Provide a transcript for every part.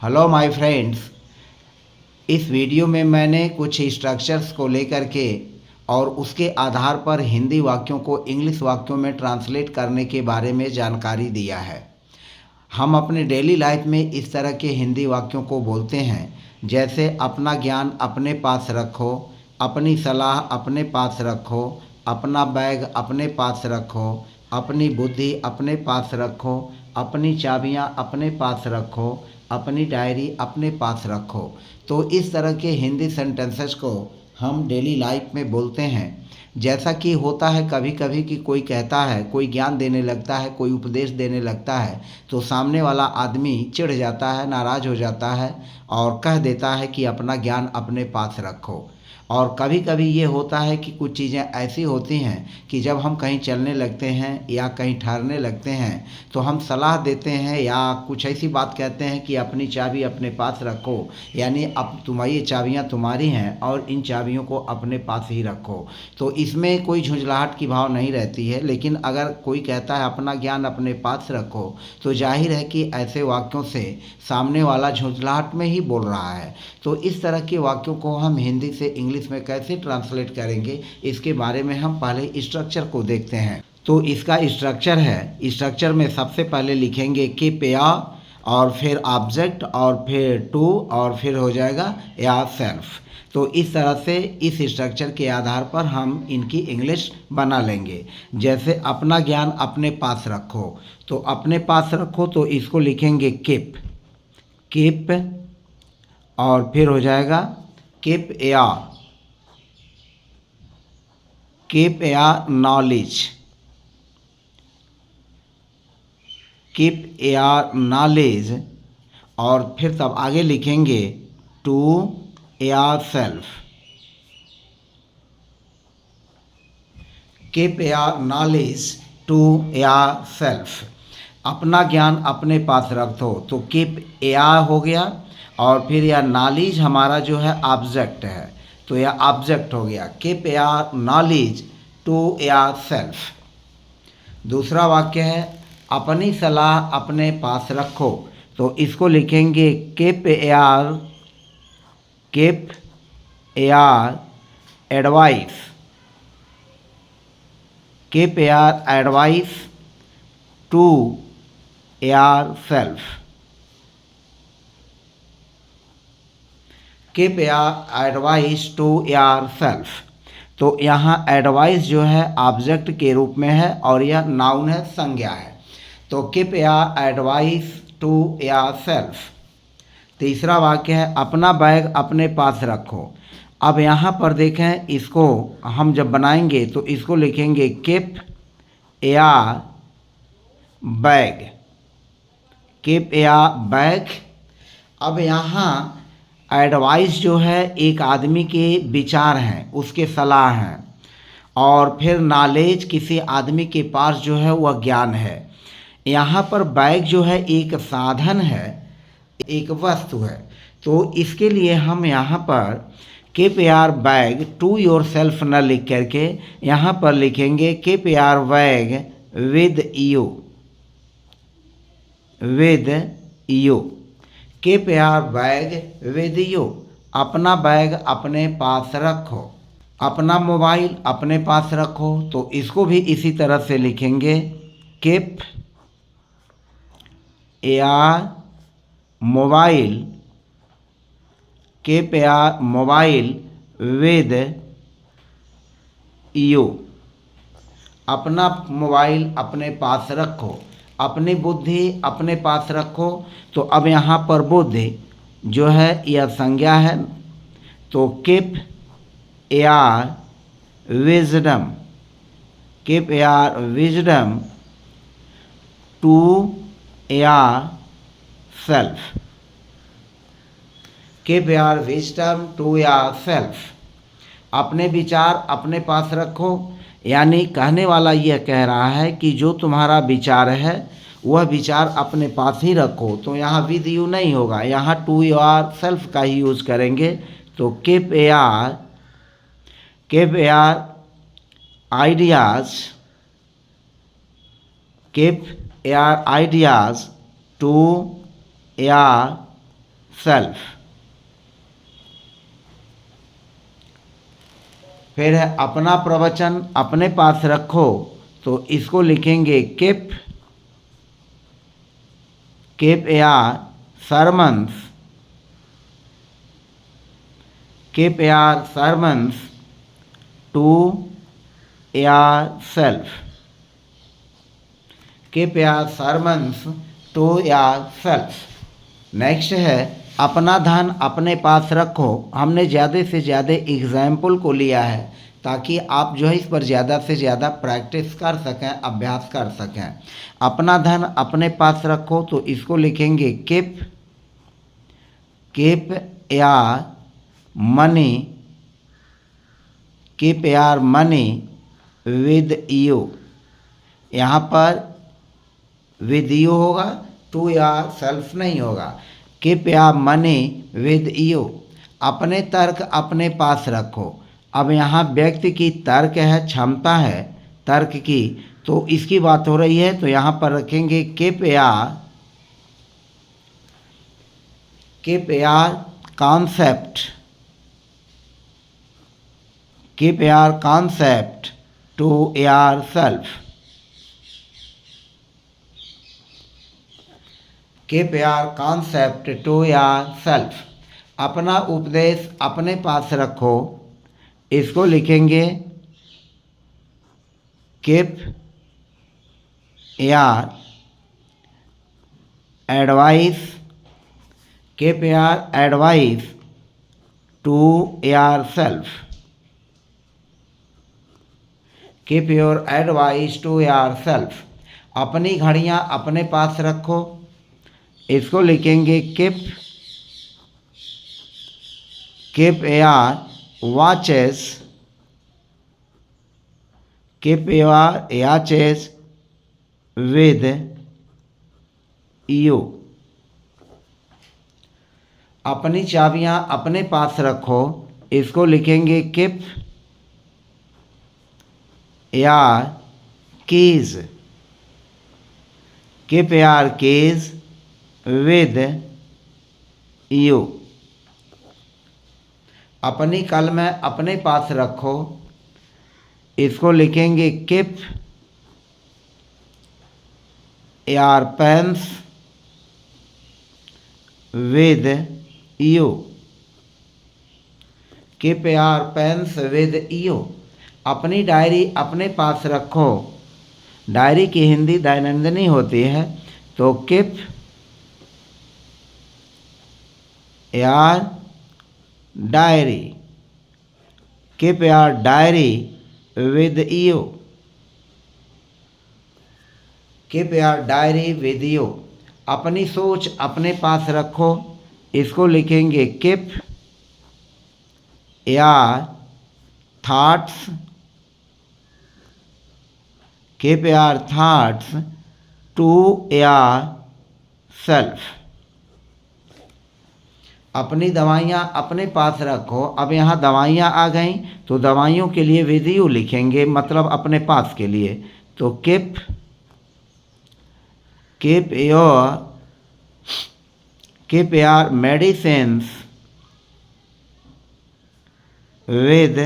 Hello my friends. इस video में मैंने कुछ स्ट्रक्चर्स को लेकर के और उसके आधार पर हिंदी वाक्यों को इंग्लिश वाक्यों में ट्रांसलेट करने के बारे में जानकारी दिया है। हम अपने डेली लाइफ में इस तरह के हिंदी वाक्यों को बोलते हैं, जैसे अपना ज्ञान अपने पास रखो, अपनी सलाह अपने पास रखो, अपना बैग अपने पास रखो, अपनी बुद्धि अपने पास रखो, अपनी चाबियां अपने पास रखो, अपनी डायरी अपने पास रखो। तो इस तरह के हिंदी सेंटेंसेस को हम डेली लाइफ में बोलते हैं। जैसा कि होता है कभी कभी कि कोई कहता है, कोई ज्ञान देने लगता है, कोई उपदेश देने लगता है, तो सामने वाला आदमी चिढ़ जाता है, नाराज़ हो जाता है और कह देता है कि अपना ज्ञान अपने पास रखो। और कभी कभी ये होता है कि कुछ चीज़ें ऐसी होती हैं कि जब हम कहीं चलने लगते हैं या कहीं ठहरने लगते हैं तो हम सलाह देते हैं या कुछ ऐसी बात कहते हैं कि अपनी चाबी अपने पास रखो, यानी अब तुम्हारी ये चाबियाँ तुम्हारी हैं और इन चाबियों को अपने पास ही रखो। तो इसमें कोई झुंझलाहट की भाव नहीं रहती है, लेकिन अगर कोई कहता है अपना ज्ञान अपने पास रखो तो जाहिर है कि ऐसे वाक्यों से सामने वाला झुंझलाहट में ही बोल रहा है। तो इस तरह के वाक्यों को हम हिंदी से इंग्लिश में कैसे ट्रांसलेट करेंगे, इसके बारे में हम पहले स्ट्रक्चर को देखते हैं। तो इसका स्ट्रक्चर है, स्ट्रक्चर में सबसे पहले लिखेंगे कि पेया और फिर ऑब्जेक्ट और फिर टू और फिर हो जाएगा या सेल्फ। तो इस तरह से इस स्ट्रक्चर के आधार पर हम इनकी इंग्लिश बना लेंगे। जैसे अपना ज्ञान अपने पास रखो, तो अपने पास रखो तो इसको लिखेंगे कीप, कीप और फिर हो जाएगा कीप या, कीप या नॉलेज, कीप योर नॉलेज और फिर तब आगे लिखेंगे to yourself, keep your knowledge to yourself. अपना ज्ञान अपने पास रखो तो कीप योर हो गया और फिर यह नॉलेज हमारा जो है ऑब्जेक्ट है, तो यह ऑब्जेक्ट हो गया keep your knowledge to yourself. दूसरा वाक्य है अपनी सलाह अपने पास रखो, तो इसको लिखेंगे keep your advice, keep your advice to yourself, keep your advice to yourself. तो यहाँ एडवाइस जो है ऑब्जेक्ट के रूप में है और यह नाउन है, संज्ञा है। तो keep your advice to yourself. तीसरा वाक्य है अपना बैग अपने पास रखो। अब यहाँ पर देखें, इसको हम जब बनाएंगे तो इसको लिखेंगे keep your bag, keep your bag. अब यहाँ एडवाइस जो है एक आदमी के विचार हैं, उसके सलाह हैं, और फिर नॉलेज किसी आदमी के पास जो है वह ज्ञान है। यहाँ पर बैग जो है एक साधन है, एक वस्तु है। तो इसके लिए हम यहाँ पर keep your bag to yourself न लिख करके यहाँ पर लिखेंगे keep your bag with you, with you, keep your bag with you. अपना बैग अपने पास रखो। अपना मोबाइल अपने पास रखो, तो इसको भी इसी तरह से लिखेंगे keep your mobile, keep your mobile with you. अपना मोबाइल अपने पास रखो, अपनी बुद्धि अपने पास रखो। तो अब यहाँ पर बुद्धि जो है यह संज्ञा है, तो keep your wisdom, keep your wisdom to yourself, keep your wisdom to yourself. अपने विचार अपने पास रखो, यानी कहने वाला यह कह रहा है कि जो तुम्हारा विचार है वह विचार अपने पास ही रखो। तो यहाँ विद यू नहीं होगा, यहाँ टू योर सेल्फ का ही यूज़ करेंगे। तो keep your ideas, keep your ideas to yourself. फिर है अपना प्रवचन अपने पास रखो, तो इसको लिखेंगे कीप या sermons, keep your sermons to yourself, keep your sermons to yourself। Next है अपना धन अपने पास रखो। हमने ज़्यादा से ज़्यादा एग्जाम्पल को लिया है ताकि आप जो है इस पर ज़्यादा से ज़्यादा प्रैक्टिस कर सकें, अभ्यास कर सकें। अपना धन अपने पास रखो, तो इसको लिखेंगे कीप यार मनी, कीप यार मनी विद यू। यहाँ पर विद यू होगा, टू यार सेल्फ नहीं होगा। कीप यार मनी विद यू, अपने तर्क अपने पास रखो। अब यहाँ व्यक्ति की तर्क है, क्षमता है तर्क की, तो इसकी बात हो रही है, तो यहाँ पर रखेंगे keep your concept, keep your concept to yourself, keep your concept to yourself. अपना उपदेश अपने पास रखो, इसको लिखेंगे keep your advice, keep your advice to yourself, keep your advice to yourself. अपनी घड़ियाँ अपने पास रखो, इसको लिखेंगे keep your watches, keep your watches with you. अपनी चाबियां अपने पास रखो, इसको लिखेंगे keep your keys, keep your keys with you. अपनी कलम अपने पास रखो, इसको लिखेंगे कीप यार पेन्स विद यू, कीप यार पेन्स विद यू। अपनी डायरी अपने पास रखो, डायरी की हिंदी दैनंदिनी होती है, तो कीप यार डायरी, कीप यार डायरी विद यू, कीप यार डायरी विद यू। अपनी सोच अपने पास रखो, इसको लिखेंगे कीप यार थॉट्स, कीप यार थॉट्स टू यार सेल्फ। अपनी दवाइयाँ अपने पास रखो। अब यहाँ दवाइयाँ आ गई, तो दवाइयों के लिए विद यू लिखेंगे, मतलब अपने पास के लिए, तो keep your medicines with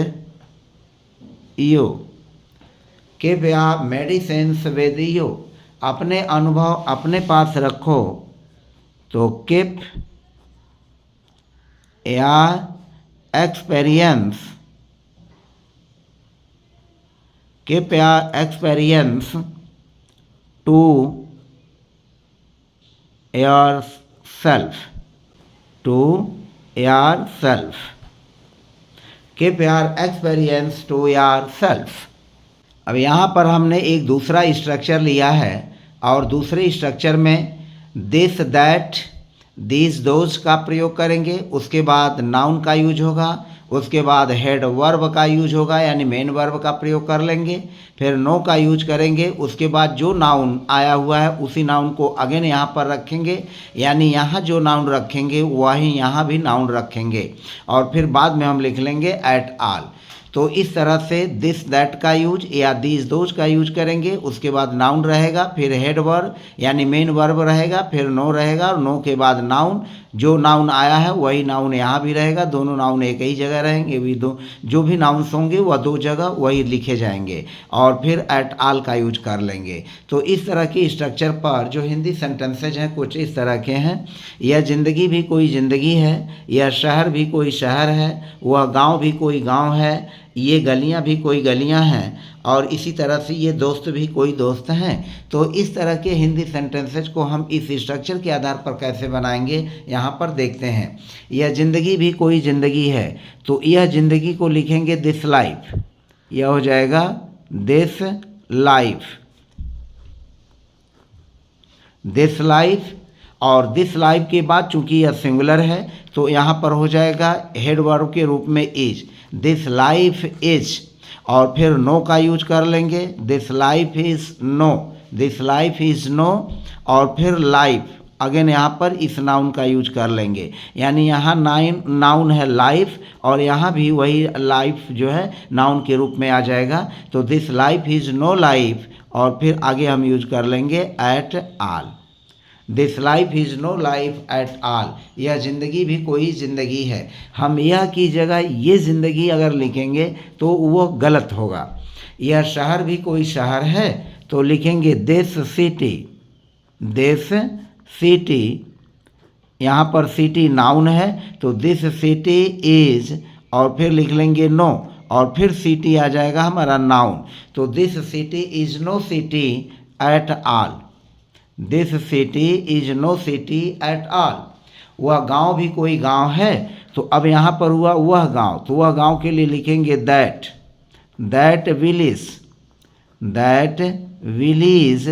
you, keep your medicines with you. अपने अनुभव अपने पास रखो, तो keep your experience, keep your experience to yourself, to yourself, keep your experience to yourself. अब यहाँ पर हमने एक दूसरा स्ट्रक्चर लिया है, और दूसरे स्ट्रक्चर में दिस दैट दिस दोज का प्रयोग करेंगे, उसके बाद नाउन का यूज होगा, उसके बाद हेड वर्ब का यूज होगा, यानी मेन वर्ब का प्रयोग कर लेंगे, फिर नो का यूज करेंगे, उसके बाद जो नाउन आया हुआ है उसी नाउन को अगेन यहाँ पर रखेंगे, यानी यहाँ जो नाउन रखेंगे वही यहाँ भी नाउन रखेंगे, और फिर बाद में हम लिख लेंगे एट ऑल। तो इस तरह से दिस दैट का यूज या दीज दोज का यूज करेंगे, उसके बाद नाउन रहेगा, फिर हेड वर्ब यानी मेन वर्ब रहेगा, फिर नो रहेगा, और नो के बाद नाउन, जो नाउन आया है वही नाउन यहाँ भी रहेगा, दोनों नाउन एक ही जगह रहेंगे, भी दो जो भी नाउन्स होंगे वह दो जगह वही लिखे जाएंगे और फिर एट आल का यूज कर लेंगे। तो इस तरह की स्ट्रक्चर पर जो हिंदी सेंटेंसेज हैं कुछ इस तरह के हैं। यह ज़िंदगी भी कोई ज़िंदगी है, यह शहर भी कोई शहर है, वह गांव भी कोई गांव है, ये गलियां भी कोई गलियां हैं, और इसी तरह से ये दोस्त भी कोई दोस्त हैं। तो इस तरह के हिंदी सेंटेंसेज को हम इस स्ट्रक्चर के आधार पर कैसे बनाएंगे यहाँ पर देखते हैं। यह ज़िंदगी भी कोई ज़िंदगी है, तो यह ज़िंदगी को लिखेंगे दिस लाइफ, यह हो जाएगा दिस लाइफ, दिस लाइफ। और दिस लाइफ के बाद चूंकि यह सिंगुलर है तो यहाँ पर हो जाएगा हेड वर्ब के रूप में इज, दिस लाइफ इज, और फिर नो का यूज कर लेंगे, this life is no, this life is no, और फिर लाइफ अगेन यहाँ पर इस नाउन का यूज कर लेंगे। यानी यहाँ नाउन है लाइफ और यहाँ भी वही लाइफ जो है नाउन के रूप में आ जाएगा। तो this life is no life, और फिर आगे हम यूज कर लेंगे at all, this life is no life at all, यह ज़िंदगी भी कोई ज़िंदगी है। हम यह की जगह ये ज़िंदगी अगर लिखेंगे तो वो गलत होगा। यह शहर भी कोई शहर है तो लिखेंगे दिस सिटी, दिस सिटी, यहाँ पर सिटी नाउन है तो दिस सिटी इज़, और फिर लिख लेंगे नो, और फिर सिटी आ जाएगा हमारा नाउन। तो this city is no city at all, this city is no city at all. वह गांव भी कोई गांव है, तो अब यहाँ पर हुआ वह गांव, तो वह गांव के लिए लिखेंगे that, that village, that village,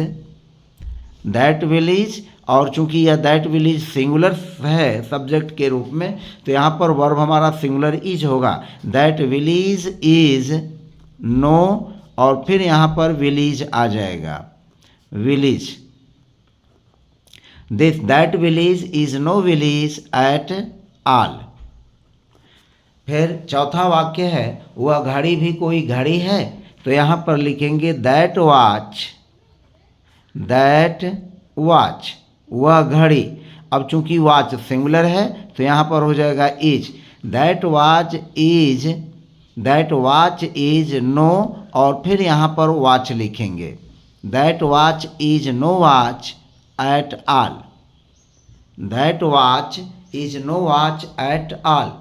that village. और चूंकि यह दैट विलेज सिंगुलर है सब्जेक्ट के रूप में तो यहाँ पर वर्ब हमारा सिंगुलर इज होगा, दैट विलेज इज नो, और फिर यहाँ पर विलेज आ जाएगा, village, this that village is no village at all. फिर चौथा वाक्य है वह घड़ी भी कोई घड़ी है, तो यहाँ पर लिखेंगे दैट वॉच, दैट वॉच, वह घड़ी। अब चूंकि वॉच सिंगुलर है तो यहाँ पर हो जाएगा is, that watch is, that watch is no, और फिर यहाँ पर वॉच लिखेंगे, that watch is no watch at all, that watch is no watch at all.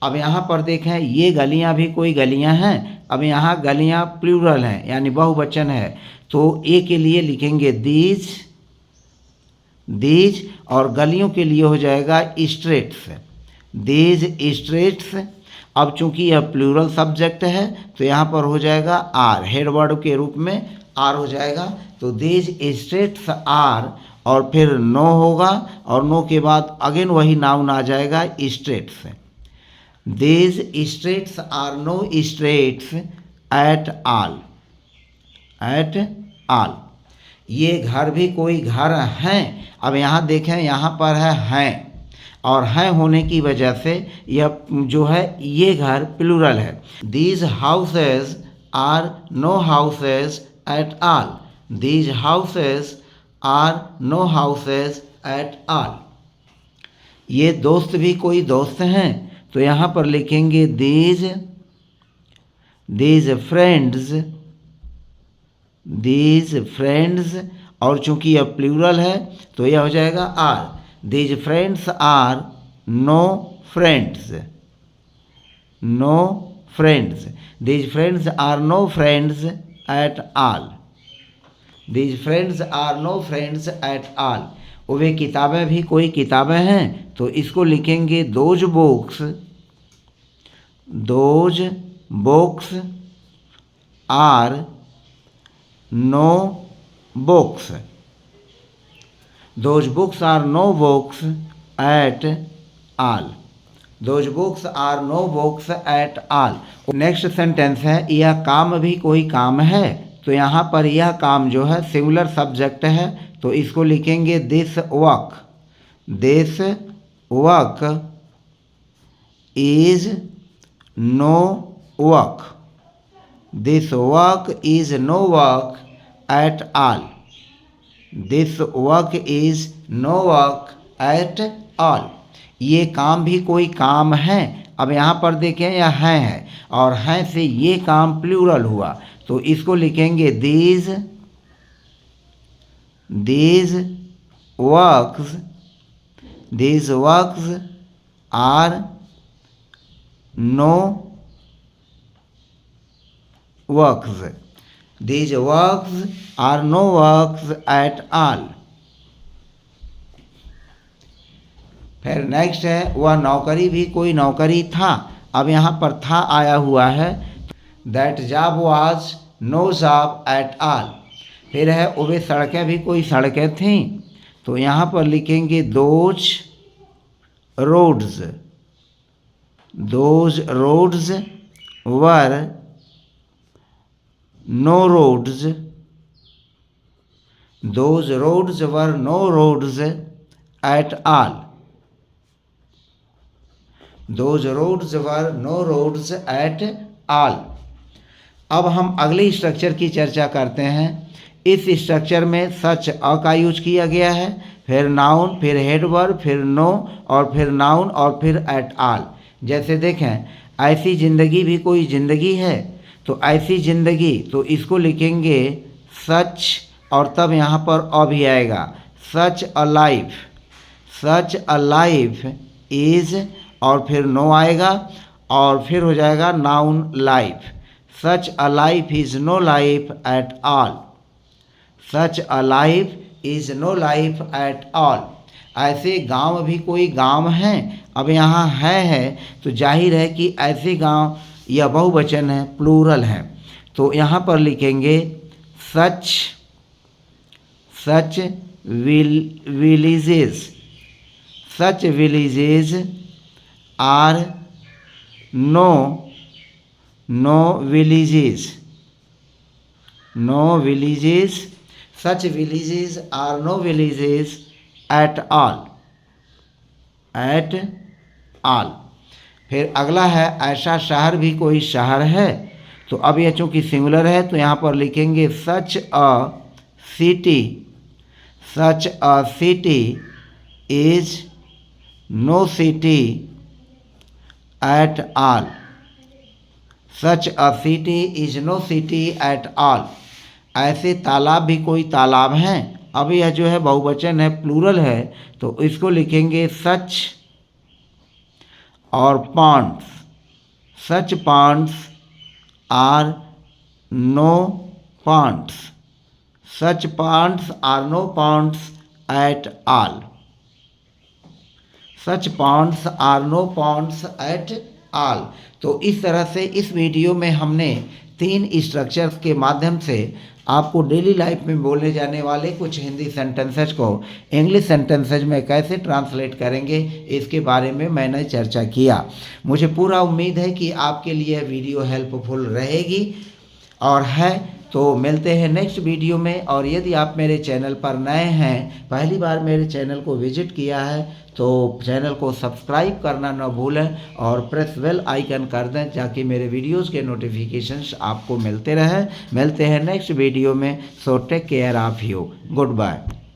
अब यहाँ पर देखें ये गलियाँ भी कोई गलियाँ हैं, अब यहाँ गलियाँ प्लूरल हैं यानी बहुवचन है, तो ए के लिए लिखेंगे दीज, दीज, और गलियों के लिए हो जाएगा स्ट्रीट्स, दीज स्ट्रीट्स। अब चूंकि यह प्लूरल सब्जेक्ट है तो यहाँ पर हो जाएगा आर, हेड वर्ड के रूप में आर हो जाएगा, तो दीज स्ट्रीट्स आर, और फिर नो होगा, और नो के बाद अगेन वही नाउन आ जाएगा streets, these streets are no streets at all, at all. ये घर भी कोई घर हैं, अब यहाँ देखें यहाँ पर है हैं, और हैं होने की वजह से यह जो है ये घर प्लूरल है, these houses are no houses at all, these houses are no houses at all. ये दोस्त भी कोई दोस्त हैं, तो यहाँ पर लिखेंगे these, these friends, these friends, और चूंकि यह प्लूरल है तो यह हो जाएगा are, these friends are no friends, no friends, these friends are no friends at all, these friends are no friends at all. वे किताबें भी कोई किताबें हैं, तो इसको लिखेंगे those books, those books are no books, those books are no books at all, those books are no books at all. Next sentence है यह काम भी कोई काम है, तो यहाँ पर यह काम जो है सिंगुलर सब्जेक्ट है, तो इसको लिखेंगे this work, this work is no work, this work is no work at all, this work is no work at all. ये काम भी कोई काम है। अब यहाँ पर देखें यह है और हैं से ये काम प्लूरल हुआ, तो इसको लिखेंगे these works are no works, these works are no works at all। फिर नेक्स्ट है वह नौकरी भी कोई नौकरी था। अब यहाँ पर था आया हुआ है, that job was no job at all. फिर है वे सड़कें भी कोई सड़कें थीं, तो यहाँ पर लिखेंगे those roads were no roads, those roads were no roads at all, those roads were no roads at all। अब हम अगले स्ट्रक्चर की चर्चा करते हैं। इस स्ट्रक्चर में सच अ का यूज किया गया है, फिर नाउन, फिर हेड वर्ब, फिर नो और फिर नाउन और फिर एट ऑल। जैसे देखें ऐसी ज़िंदगी भी कोई ज़िंदगी है, तो ऐसी ज़िंदगी, तो इसको लिखेंगे सच और तब यहाँ पर अ भी आएगा, सच अ लाइफ इज़ और फिर नो आएगा और फिर हो जाएगा noun life. Such a life is no life at all, such a life is no life at all. ऐसे गांव भी कोई गांव हैं। अब यहाँ है तो जाहिर है कि ऐसे गांव यह बहुवचन है, प्लूरल है, तो यहाँ पर लिखेंगे such villages are no villages, such villages are no villages at all. फिर अगला है ऐसा शहर भी कोई शहर है, तो अब यह चूँकि सिंगुलर है तो यहाँ पर लिखेंगे such a city is no city at all, such a city is no city at all. ऐसे तालाब भी कोई तालाब हैं। अब यह जो है बहुवचन है, प्लूरल है, तो इसको लिखेंगे सच और ponds, such ponds are no ponds, such ponds are no ponds at all, such ponds are no ponds at all. तो इस तरह से इस वीडियो में हमने 3 स्ट्रक्चर्स के माध्यम से आपको डेली लाइफ में बोले जाने वाले कुछ हिंदी सेंटेंसेस को इंग्लिश सेंटेंसेस में कैसे ट्रांसलेट करेंगे इसके बारे में मैंने चर्चा किया। मुझे पूरा उम्मीद है कि आपके लिए वीडियो हेल्पफुल रहेगी और है। तो मिलते हैं नेक्स्ट वीडियो में। और यदि आप मेरे चैनल पर नए हैं, पहली बार मेरे चैनल को विजिट किया है, तो चैनल को सब्सक्राइब करना न भूलें और प्रेस बेल आइकन कर दें ताकि मेरे वीडियोस के नोटिफिकेशंस आपको मिलते रहें। मिलते हैं नेक्स्ट वीडियो में। So take care of you. Good bye.